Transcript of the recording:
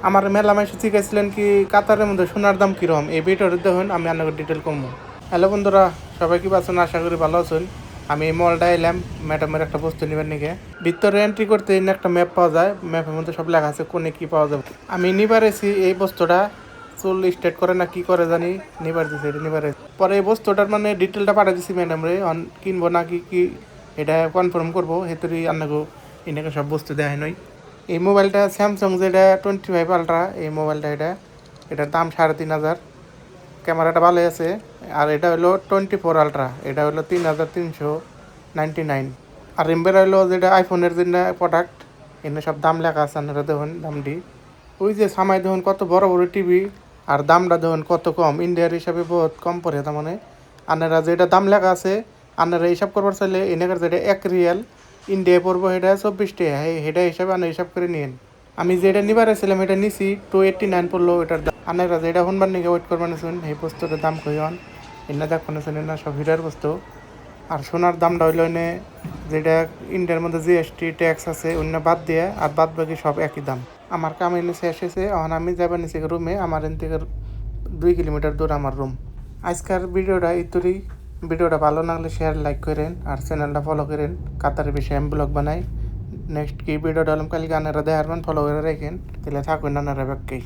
আমার মেলা মাসে শিখাইছিলেন কি কাতারের মধ্যে সোনার দাম কিরকম, এই ভিডিওটা দেখুন, আমি আপনাকে ডিটেল কমবো। হ্যালো বন্ধুরা, সবাই কি পাচ্ছেন? আশা করি ভালো আছেন। আমি এই মলটা এলাম ম্যাডামের একটা বস্তু নেবার নিকে। ভিতরে এন্ট্রি করতে একটা ম্যাপ পাওয়া যায়, ম্যাপের মধ্যে সব লেখা আছে কোনে কি পাওয়া যাবে। আমি নিবার এসি এই বস্তুটা চুল স্ট্রেট করে না কি করে জানি, নিবার দিছে, এটা নিবার পরে এই বস্তুটার মানে ডিটেলটা পাঠা দিছি ম্যাডাম রে, কিনবো না কি কি এটা কনফার্ম করবো, হেতরি আপনাকে এনাকে সব বস্তু দেওয়া হয় নয়। এই মোবাইলটা স্যামসাং যেটা 25 আলট্রা, এই মোবাইলটা এটার দাম 3,500। ক্যামেরাটা ভালো আছে। আর এটা হলো 24 আলট্রা, এটা হলো 3,399। আর এমবের হলো যেটা আইফোনের যেটা প্রোডাক্ট, এনে সব দাম লেখা আছে, আপনারা দেখুন দামটি। ওই যে সামাই দেখুন কত বড় বড় টিভি, আর দামটা দেখুন কত কম, ইন্ডিয়ার হিসাবে বহুত কম পড়ে। তার মানে আপনারা যেটা দাম লেখা আছে, আপনারা হিসাব করবার চাইলে এনেকার যেটা 1 রিয়াল ইন্ডিয়ায় পড়বো, সেটা 24 টাকা, সেটা হিসাবে আপনার হিসাব করে নিন। আমি যেটা নিবার আসছিলাম এটা নিছি 289 পড়লো এটার দাম। আপনারা যেটা শুনবার নিকে ওয়েট করবেন শুন, এই বস্তুটার দাম কই হন এনে দেখবেন শুনে না, সব হিটার বস্তু। আর সোনার দামটা হইল এনে যেটা ইন্ডিয়ার মধ্যে জিএসটি ট্যাক্স আছে অন্য বাদ দিয়ে, আর বাদ বাকি সব একই দাম। আমার কাম এনে শেষ হয়েছে, এখন আমি যাবার নিচে রুমে, আমার এন থেকে 2 কিলোমিটার দূর আমার রুম। আজকের ভিডিওটা ইতুরি। ভিডিওটা ভালো লাগলে শেয়ার লাইক করেন, আর চ্যানেলটা ফলো করেন। কাতারের বিষয়ে আমি ব্লগ বানাই। নেক্সট কি ভিডিওটা হলাম কালকে, আনারা দেখার ফলো করে রাখেন, তাহলে থাকুন আনারা ব্যাগকেই।